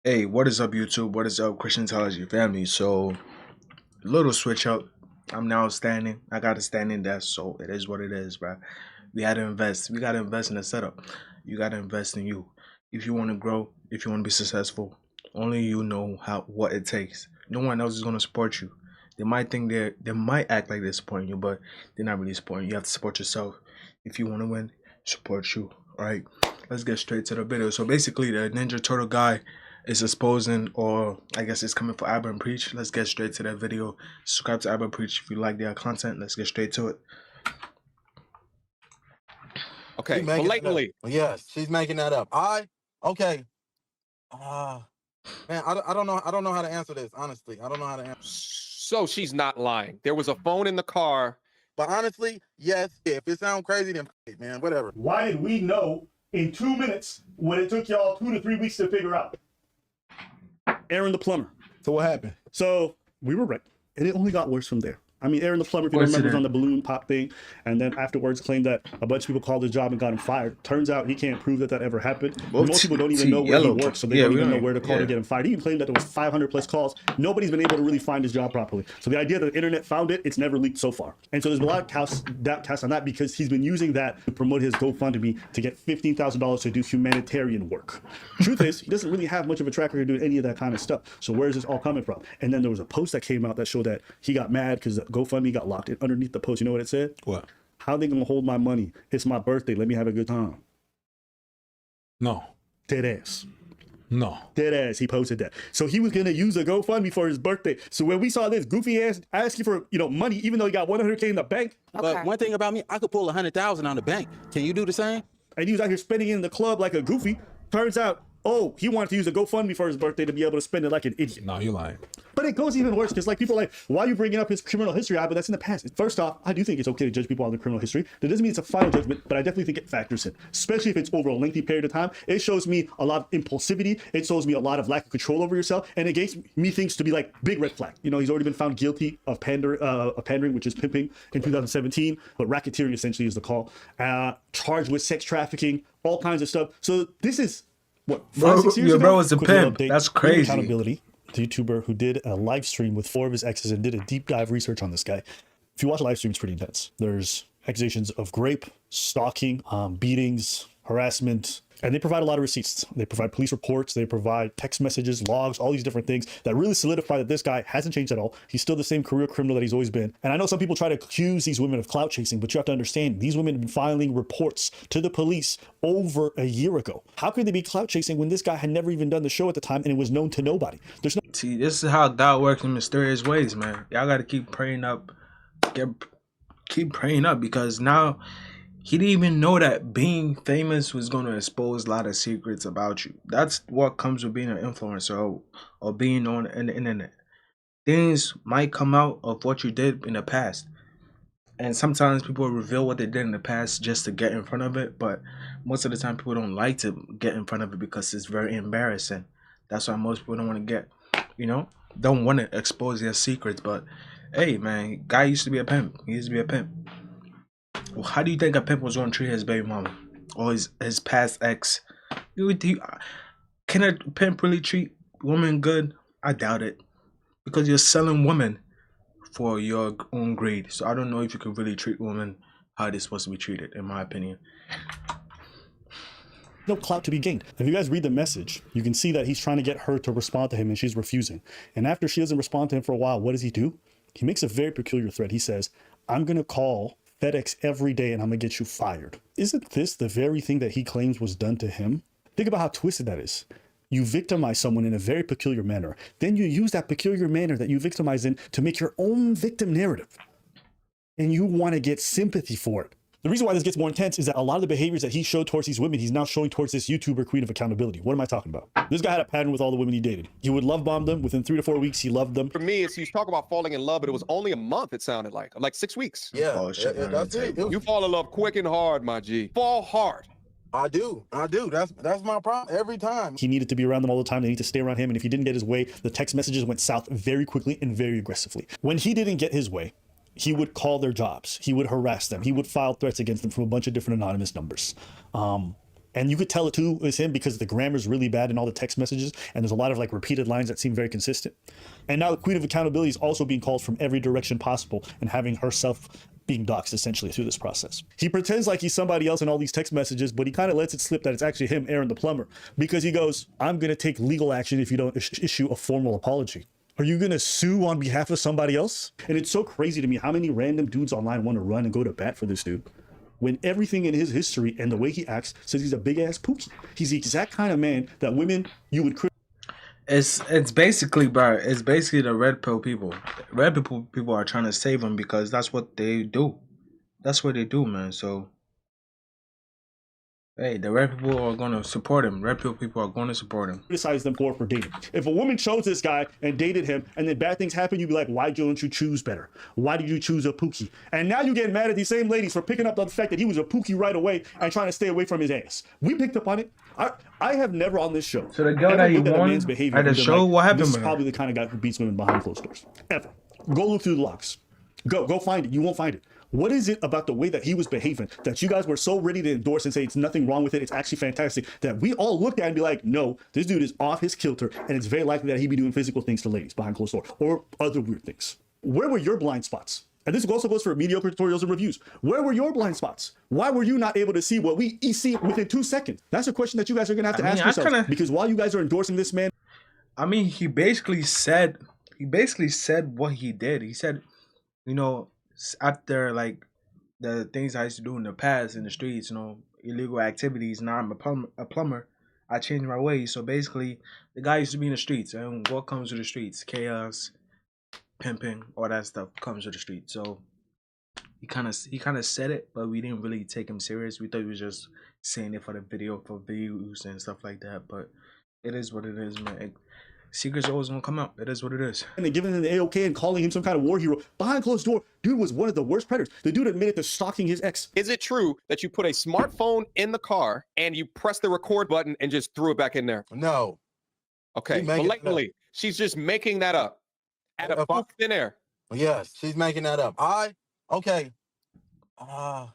Hey, what is up, YouTube? What is up, Christian Theology family? So, little switch up. I'm now standing. I got a standing desk, so it is what it is, bro. We had to invest. We got to invest in the setup. You got to invest in you. If you want to grow, if you want to be successful, only you know what it takes. No one else is gonna support you. They might think they might act like they're supporting you, but they're not really supporting you. You have to support yourself. If you want to win, support you. All right. Let's get straight to the video. So basically, the Ninja Turtle guy is exposing, or I guess it's coming for Abba and Preach. Let's get straight to that video. Subscribe to Abba and Preach if you like their content. Let's get straight to it. Okay, blatantly. Yes, she's making that up. Okay. Man, I don't know. I don't know how to answer this. Honestly, I don't know how to answer. So she's not lying. There was a phone in the car. But honestly, yes. If it sounds crazy, then man, whatever. Why did we know in 2 minutes what it took y'all 2 to 3 weeks to figure out? Aaron the plumber. So what happened? So we were right, and it only got worse from there. I mean, Aaron the plumber, if you remember, was on the balloon pop thing, and then afterwards claimed that a bunch of people called his job and got him fired. Turns out he can't prove that ever happened. Most people don't even know where he works, so they don't even know where to call to get him fired. He even claimed that there was 500 plus calls. Nobody's been able to really find his job properly. So the idea that the internet found it, it's never leaked so far. And so there's a lot of doubt cast on that because he's been using that to promote his GoFundMe to get $15,000 to do humanitarian work. Truth is, he doesn't really have much of a track record doing any of that kind of stuff. So where is this all coming from? And then there was a post that came out that showed that he got mad because GoFundMe got locked. Underneath the post, you know what it said? What? How they gonna hold my money? It's my birthday. Let me have a good time. No. Dead ass. No. Dead ass. He posted that. So he was gonna use a GoFundMe for his birthday. So when we saw this goofy ass asking for money, even though he got 100K in the bank. But one thing about me, I could pull 100,000 on the bank. Can you do the same? And he was out here spending it in the club like a goofy. Turns out, oh, he wanted to use a GoFundMe for his birthday to be able to spend it like an idiot. No, you're lying. But it goes even worse because like people are like, why are you bringing up his criminal history? But that's in the past. First off, I do think it's okay to judge people on their criminal history. That doesn't mean it's a final judgment, but I definitely think it factors in, especially if it's over a lengthy period of time. It shows me a lot of impulsivity. It shows me a lot of lack of control over yourself, and it gives me things to be like big red flag. He's already been found guilty of pandering, which is pimping in 2017, but racketeering essentially is the call. Charged with sex trafficking, all kinds of stuff. So this is what 5-6 years ago. Bro was a pimp. That's crazy. Accountability. The YouTuber who did a live stream with 4 of his exes and did a deep dive research on this guy. If you watch a live stream, it's pretty intense. There's accusations of rape, stalking, beatings, harassment, and they provide a lot of receipts. They provide police reports, they provide text messages, logs, all these different things that really solidify that this guy hasn't changed at all. He's still the same career criminal that he's always been. And I know some people try to accuse these women of clout chasing, but you have to understand these women have been filing reports to the police over a year ago. How could they be clout chasing when this guy had never even done the show at the time and it was known to nobody? There's no. See, this is how God works in mysterious ways, man. Y'all gotta keep praying up. Keep praying up, because now he didn't even know that being famous was going to expose a lot of secrets about you. That's what comes with being an influencer or being on the internet. Things might come out of what you did in the past. And sometimes people reveal what they did in the past just to get in front of it. But most of the time people don't like to get in front of it because it's very embarrassing. That's why most people don't want to don't want to expose their secrets. But hey, man, guy used to be a pimp. He used to be a pimp. Well, how do you think a pimp was going to treat his baby mama or his past ex? Can a pimp really treat women good? I doubt it, because you're selling women for your own greed. So I don't know if you can really treat women how they're supposed to be treated, in my opinion. No clout to be gained. If you guys read the message, you can see that he's trying to get her to respond to him and she's refusing. And after she doesn't respond to him for a while, what does he do? He makes a very peculiar threat. He says, I'm going to call FedEx every day and I'm gonna get you fired. Isn't this the very thing that he claims was done to him? Think about how twisted that is. You victimize someone in a very peculiar manner. Then you use that peculiar manner that you victimize in to make your own victim narrative. And you want to get sympathy for it. The reason why this gets more intense is that a lot of the behaviors that he showed towards these women, he's now showing towards this YouTuber queen of accountability. What am I talking about? This guy had a pattern with all the women he dated. He would love bomb them. Within 3 to 4 weeks, he loved them. For me, he's talking about falling in love, but it was only a month, it sounded like 6 weeks. Yeah, that's it. You fall in love quick and hard, my G. Fall hard. I do. That's my problem every time. He needed to be around them all the time. They need to stay around him. And if he didn't get his way, the text messages went south very quickly and very aggressively. When he didn't get his way, he would call their jobs. He would harass them. He would file threats against them from a bunch of different anonymous numbers. And you could tell it too is him because the grammar's really bad in all the text messages, and there's a lot of like repeated lines that seem very consistent. And now the Queen of Accountability is also being called from every direction possible and having herself being doxxed essentially through this process. He pretends like he's somebody else in all these text messages, but he kind of lets it slip that it's actually him, Aaron the plumber, because he goes, I'm going to take legal action if you don't issue a formal apology. Are you going to sue on behalf of somebody else? And it's so crazy to me how many random dudes online want to run and go to bat for this dude, when everything in his history and the way he acts says he's a big ass pookie. He's the exact kind of man that women you would It's basically, bro. It's basically the red pill people. Red people are trying to save him because that's what they do. That's what they do, man. So, hey, the red people are gonna support him. Red pill people are gonna support him. criticize them for dating. If a woman chose this guy and dated him and then bad things happen, you'd be like, why don't you choose better? Why did you choose a pookie? And now you get mad at these same ladies for picking up on the fact that he was a pookie right away and trying to stay away from his ass. We picked up on it. I have never on this show. So the girl that you won at the show, what happened This is with her? probably the kind of guy who beats women behind closed doors. Ever. Go look through the logs. Go find it. You won't find it. What is it about the way that he was behaving that you guys were so ready to endorse and say it's nothing wrong with it, it's actually fantastic, that we all looked at and be like, no, this dude is off his kilter and it's very likely that he'd be doing physical things to ladies behind closed doors or other weird things? Where were your blind spots? And this also goes for mediocre tutorials and reviews. Where were your blind spots? Why were you not able to see what we see within 2 seconds? That's a question that you guys are gonna have to ask yourselves. Because while you guys are endorsing this man, I mean, he basically said what he did. He said, you know, after like the things I used to do in the past in the streets, you know, illegal activities. Now I'm a plumber. I changed my ways. So basically, the guy used to be in the streets, and what comes with the streets? Chaos, pimping, all that stuff comes with the streets. So he kind of said it, but we didn't really take him serious. We thought he was just saying it for the video, for views and stuff like that. But it is what it is, man. Secrets always gonna come out. It is what it is. and then giving him the A-OK and calling him some kind of war hero behind closed door, dude was one of the worst predators. The dude admitted to stalking his ex. Is it true that you put a smartphone in the car and you press the record button and just threw it back in there? No. Okay, She's making it up. blatantly, she's just making that up out of thin air. Yes, she's making that up. Okay. Come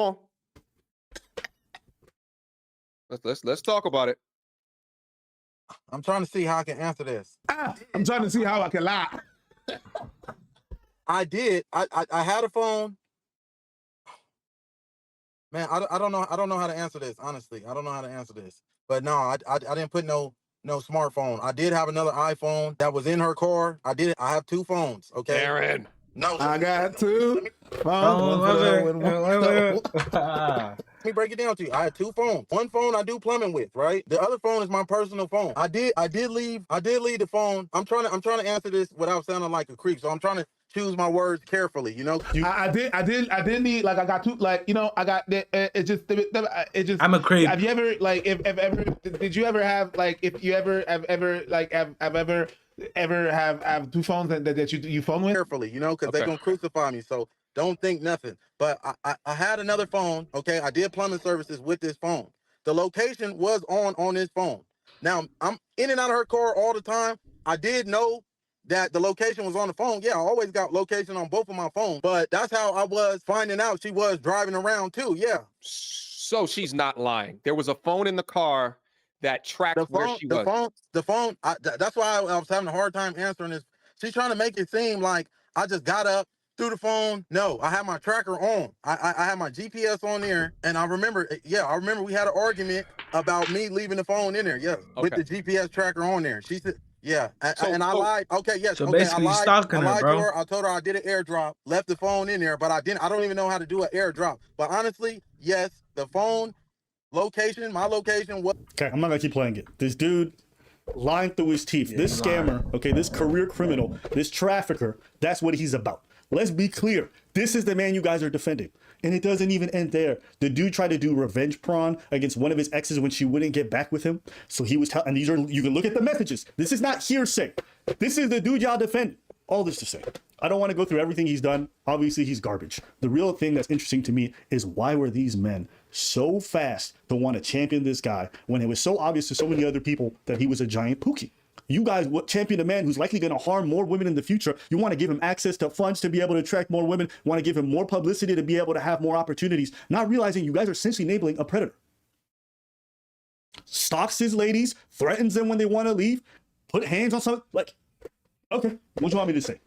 on. Let's talk about it. I'm trying to see how I can answer this. I'm trying to see how I can lie. I did. I had a phone. Man, I don't know how to answer this, honestly. I don't know how to answer this. But no, I didn't put no smartphone. I did have another iPhone that was in her car. I have 2 phones, okay? Aaron. No. I got 2 Let me break it down to you. I had 2 phones. One phone I do plumbing with, right? The other phone is my personal phone. I did leave the phone. I'm trying to answer this without sounding like a creep. So I'm trying to choose my words carefully, you know? I didn't need, like, I got 2, like, you know, I got it just I'm a creep. Have you ever, like, if ever did you ever have, like, if you ever have ever like have ever have 2 phones that you phone with? Carefully, you know, because they're gonna crucify me. So don't think nothing. But I had another phone, okay? I did plumbing services with this phone. The location was on this phone. Now, I'm in and out of her car all the time. I did know that the location was on the phone. Yeah, I always got location on both of my phones. But that's how I was finding out she was driving around too, yeah. So she's not lying. There was a phone in the car that tracked where she was. The phone, that's why I was having a hard time answering this. She's trying to make it seem like I just got up, through the phone. No, I had my tracker on. I had my GPS on there, and I remember we had an argument about me leaving the phone in there. Yeah, with the GPS tracker on there. She said, yeah, and I lied. Okay, yes. So okay, basically, I lied, stalking her, bro. to her. I told her I did an airdrop, left the phone in there, but I didn't. I don't even know how to do an airdrop. But honestly, yes, the phone location, my location was. Okay, I'm not gonna keep playing it. This dude lying through his teeth. This scammer, okay, this career criminal, this trafficker, that's what he's about. Let's be clear. This is the man you guys are defending. And it doesn't even end there. The dude tried to do revenge prawn against one of his exes when she wouldn't get back with him. So he was telling, and these are, you can look at the messages. This is not hearsay. This is the dude y'all defend. All this to say, I don't want to go through everything he's done. Obviously, he's garbage. The real thing that's interesting to me is why were these men so fast to want to champion this guy when it was so obvious to so many other people that he was a giant pookie? You guys champion a man who's likely going to harm more women in the future. You want to give him access to funds to be able to attract more women, want to give him more publicity to be able to have more opportunities, not realizing you guys are essentially enabling a predator. Stalks his ladies, threatens them when they want to leave, put hands on something. Like, okay, what do you want me to say?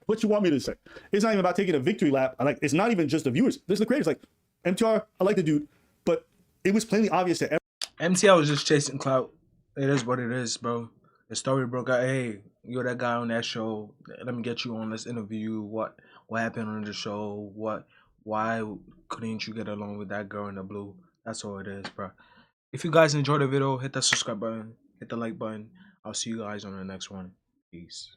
What you want me to say? It's not even about taking a victory lap. It's not even just the viewers. There's the creators. Like, MTR, I like the dude, but it was plainly obvious to everyone. MTR was just chasing clout. It is what it is, bro. The story broke out. Hey, you're that guy on that show. Let me get you on this interview. What happened on the show? Why couldn't you get along with that girl in the blue? That's all it is, bro. If you guys enjoyed the video, hit that subscribe button, hit the like button. I'll see you guys on the next one. Peace.